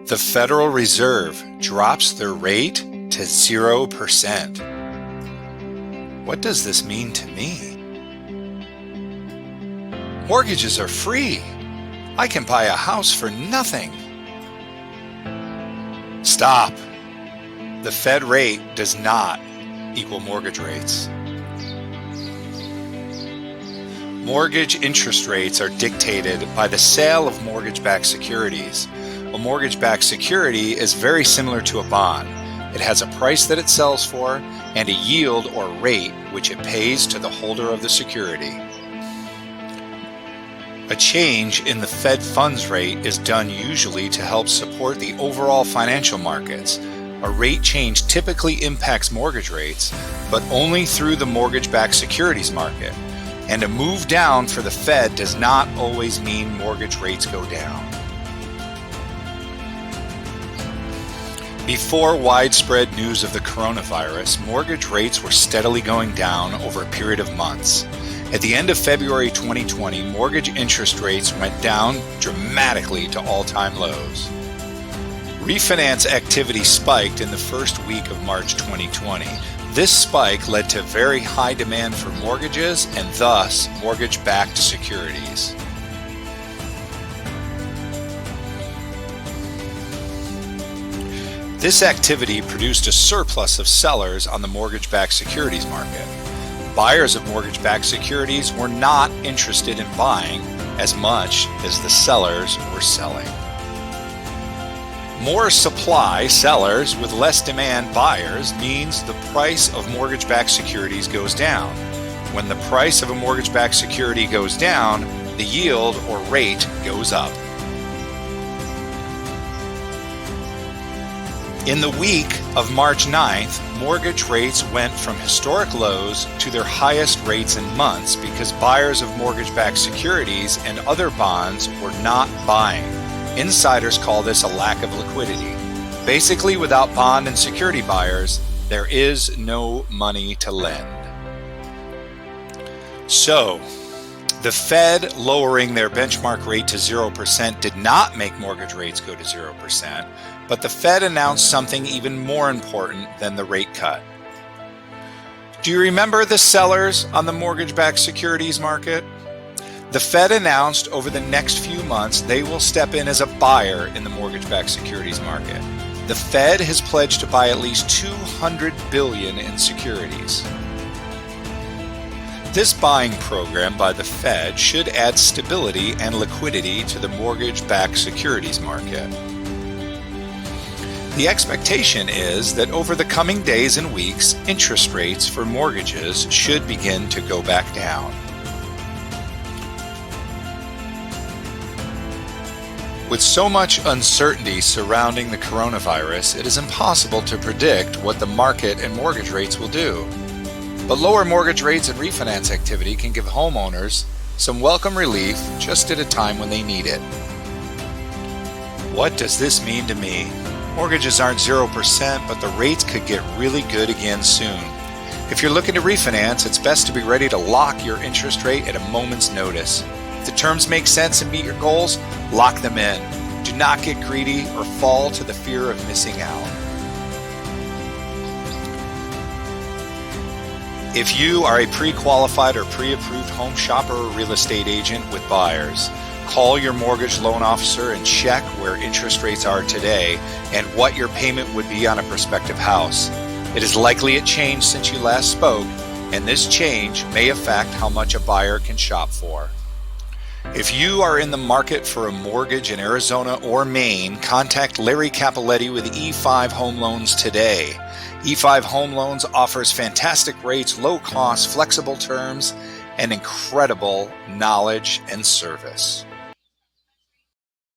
The Federal Reserve drops their rate to 0%. What does this mean to me? Mortgages are free. I can buy a house for nothing. Stop. The Fed rate does not equal mortgage rates. Mortgage interest rates are dictated by the sale of mortgage-backed securities. A mortgage-backed security is very similar to a bond. It has a price that it sells for and a yield or rate which it pays to the holder of the security. A change in the Fed funds rate is done usually to help support the overall financial markets. A rate change typically impacts mortgage rates, but only through the mortgage-backed securities market. And a move down for the Fed does not always mean mortgage rates go down. Before widespread news of the coronavirus, mortgage rates were steadily going down over a period of months. At the end of February 2020, mortgage interest rates went down dramatically to all-time lows. Refinance activity spiked in the first week of March 2020. This spike led to very high demand for mortgages and thus mortgage-backed securities. This activity produced a surplus of sellers on the mortgage-backed securities market. Buyers of mortgage-backed securities were not interested in buying as much as the sellers were selling. More supply, sellers, with less demand, buyers, means the price of mortgage-backed securities goes down. When the price of a mortgage-backed security goes down, the yield or rate goes up. In the week of March 9th, mortgage rates went from historic lows to their highest rates in months because buyers of mortgage-backed securities and other bonds were not buying. Insiders call this a lack of liquidity. Basically, without bond and security buyers, there is no money to lend. So, the Fed lowering their benchmark rate to 0% did not make mortgage rates go to 0%, but the Fed announced something even more important than the rate cut. Do you remember the sellers on the mortgage-backed securities market? The Fed announced over the next few months they will step in as a buyer in the mortgage-backed securities market. The Fed has pledged to buy at least $200 billion in securities. This buying program by the Fed should add stability and liquidity to the mortgage-backed securities market. The expectation is that over the coming days and weeks, interest rates for mortgages should begin to go back down. With so much uncertainty surrounding the coronavirus, it is impossible to predict what the market and mortgage rates will do. But lower mortgage rates and refinance activity can give homeowners some welcome relief just at a time when they need it. What does this mean to me? Mortgages aren't 0%, but the rates could get really good again soon. If you're looking to refinance, it's best to be ready to lock your interest rate at a moment's notice. If the terms make sense and meet your goals, lock them in. Do not get greedy or fall to the fear of missing out. If you are a pre-qualified or pre-approved home shopper or real estate agent with buyers, call your mortgage loan officer and check where interest rates are today and what your payment would be on a prospective house. It is likely it changed since you last spoke, and this change may affect how much a buyer can shop for. If you are in the market for a mortgage in Arizona or Maine, contact Larry Capoletti with E5 Home Loans today. E5 Home Loans offers fantastic rates, low cost, flexible terms, and incredible knowledge and service.